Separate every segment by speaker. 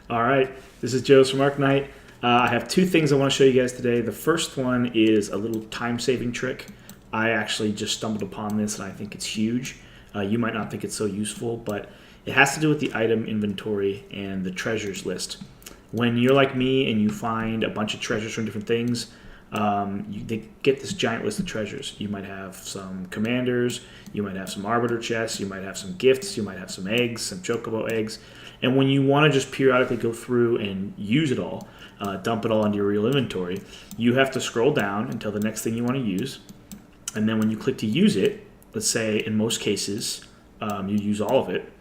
Speaker 1: All right, this is Joe from Arcknight. I have two things I want to show you guys today. The first one is a little time-saving trick. I actually just stumbled upon this and I think it's huge. You might not think it's so useful, but it has to do with the item inventory and the treasures list. When you're like me and you find a bunch of treasures from different things, they get this giant list of treasures. You might have some commanders, you might have some arbiter chests, you might have some gifts, you might have some eggs, some chocobo eggs. And when you want to just periodically go through and use it all, dump it all into your real inventory, you have to scroll down until the next thing you want to use. And then when you click to use it, let's say in most cases you use all of it,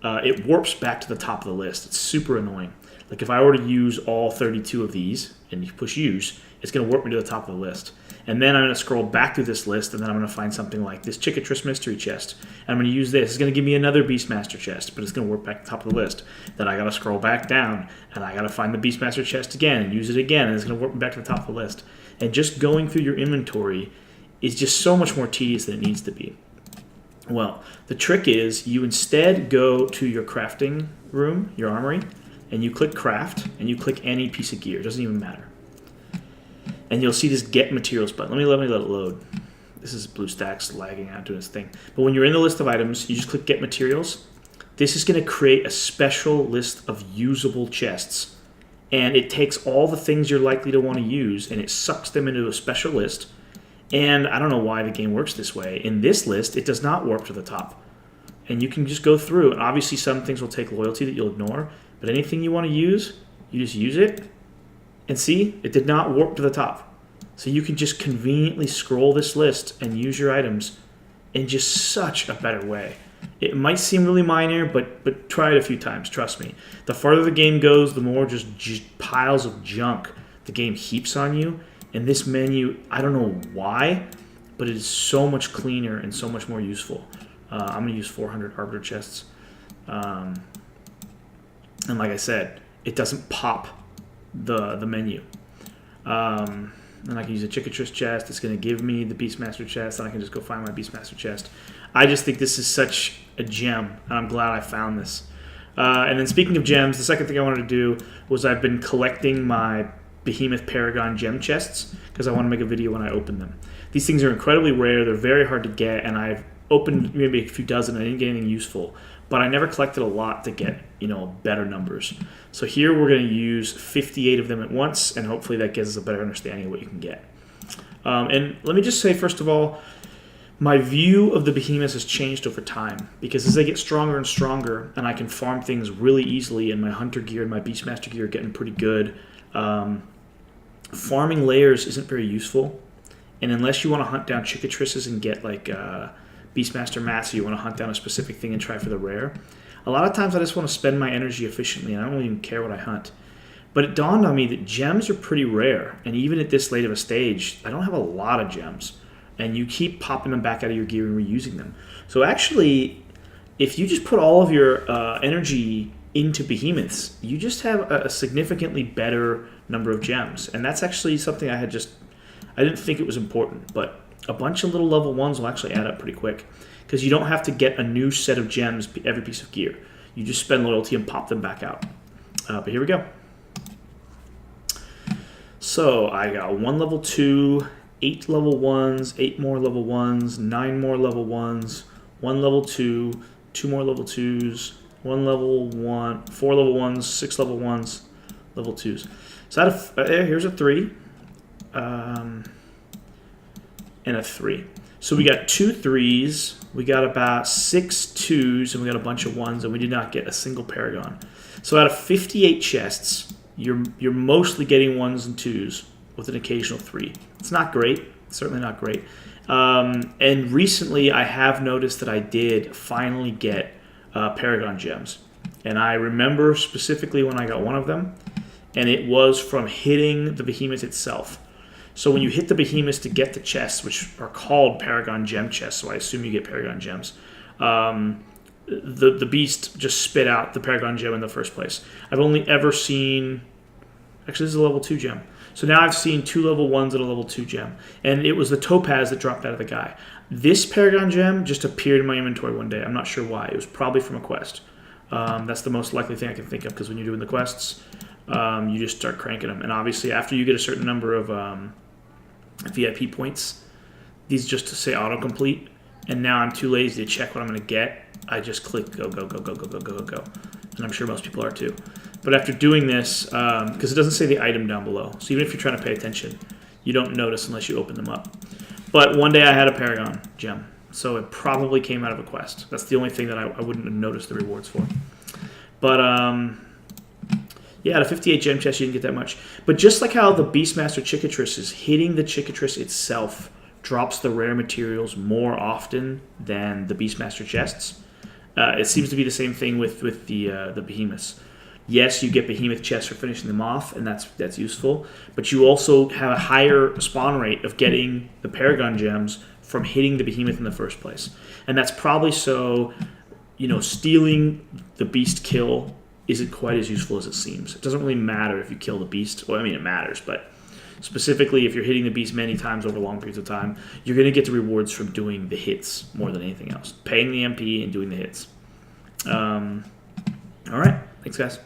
Speaker 1: it warps back to the top of the list. It's super annoying. Like if I were to use all 32 of these and you push use, it's going to warp me to the top of the list. And then I'm going to scroll back through this list, and then I'm going to find something like this Chickatrice Mystery Chest. And I'm going to use this. It's going to give me another Beastmaster chest, but it's going to warp back to the top of the list. Then I got to scroll back down, and I got to find the Beastmaster chest again and use it again, and it's going to warp me back to the top of the list. And just going through your inventory is just so much more tedious than it needs to be. Well, the trick is you instead go to your crafting room, your armory, and you click craft, and you click any piece of gear. It doesn't even matter. And you'll see this get materials button. Let me let it load. This is BlueStacks lagging out doing its thing. But when you're in the list of items, you just click get materials. This is going to create a special list of usable chests. And it takes all the things you're likely to want to use, and it sucks them into a special list. And I don't know why the game works this way. In this list, it does not warp to the top. And you can just go through. And obviously some things will take loyalty that you'll ignore. But anything you want to use, you just use it. And see, it did not warp to the top. So you can just conveniently scroll this list and use your items in just such a better way. It might seem really minor, but try it a few times, trust me. The farther the game goes, the more just piles of junk the game heaps on you. And this menu, I don't know why, but it is so much cleaner and so much more useful. I'm going to use 400 arbiter chests. And like I said, it doesn't pop the menu. And I can use a Chickatrice chest. It's going to give me the Beastmaster chest, and I can just go find my Beastmaster chest. I just think this is such a gem, and I'm glad I found this. And then speaking of gems, the second thing I wanted to do was I've been collecting my Behemoth Paragon Gem Chests because I want to make a video when I open them. These things are incredibly rare. They're very hard to get, and I've opened maybe a few dozen. I didn't get anything useful, but I never collected a lot to get, better numbers. So here we're going to use 58 of them at once, and hopefully that gives us a better understanding of what you can get. And let me just say, first of all, my view of the Behemoths has changed over time, because as they get stronger and stronger, and I can farm things really easily, and my Hunter gear and my Beastmaster gear are getting pretty good, farming layers isn't very useful. And unless you want to hunt down Chickatrices and get like Beastmaster mats, or you want to hunt down a specific thing and try for the rare, a lot of times I just want to spend my energy efficiently, and I don't even care what I hunt. But it dawned on me that gems are pretty rare, and even at this late of a stage, I don't have a lot of gems. And you keep popping them back out of your gear and reusing them. So actually, if you just put all of your energy into Behemoths, you just have a significantly better number of gems. And that's actually something I didn't think it was important, but a bunch of little level 1s will actually add up pretty quick, because you don't have to get a new set of gems every piece of gear. You just spend loyalty and pop them back out. But here we go. So I got 1 level 2, 8 level 1s, 8 more level 1s, 9 more level 1s, 1 level 2, 2 more level 2s, 1 level 1, 4 level 1s, 6 level 1s, level 2s. So here's a 3. And a 3. So we got 2 3s, we got about 6 2s, and we got a bunch of 1s, and we did not get a single Paragon. So out of 58 chests, you're mostly getting 1s and 2s with an occasional 3. It's not great, certainly not great. And recently I have noticed that I did finally get Paragon gems. And I remember specifically when I got one of them, and it was from hitting the Behemoth itself. So when you hit the Behemoths to get the chests, which are called Paragon Gem Chests, so I assume you get Paragon Gems, the beast just spit out the Paragon Gem in the first place. I've only ever seen... Actually, this is a level 2 gem. So now I've seen 2 level 1s and a level 2 gem. And it was the topaz that dropped out of the guy. This Paragon Gem just appeared in my inventory one day. I'm not sure why. It was probably from a quest. That's the most likely thing I can think of, because when you're doing the quests, you just start cranking them. And obviously, after you get a certain number of VIP points, these just to say autocomplete. And now I'm too lazy to check what I'm going to get. I just click go, go, go, go, go, go, go, go, go. And I'm sure most people are too. But after doing this, because it doesn't say the item down below, so even if you're trying to pay attention, you don't notice unless you open them up. But one day I had a Paragon Gem, so it probably came out of a quest. That's the only thing that I wouldn't have noticed the rewards for. But yeah, out of 58 gem chests, you didn't get that much. But just like how the Beastmaster Chickatrice is hitting the Chickatrice itself drops the rare materials more often than the Beastmaster chests, it seems to be the same thing with the Behemoths. Yes, you get Behemoth chests for finishing them off, and that's useful. But you also have a higher spawn rate of getting the Paragon gems from hitting the Behemoth in the first place. And that's probably so, stealing the beast kill isn't quite as useful as it seems. It doesn't really matter if you kill the beast. Well, I mean, it matters, but specifically if you're hitting the beast many times over long periods of time, you're going to get the rewards from doing the hits more than anything else. Paying the MP and doing the hits. All right. Thanks, guys.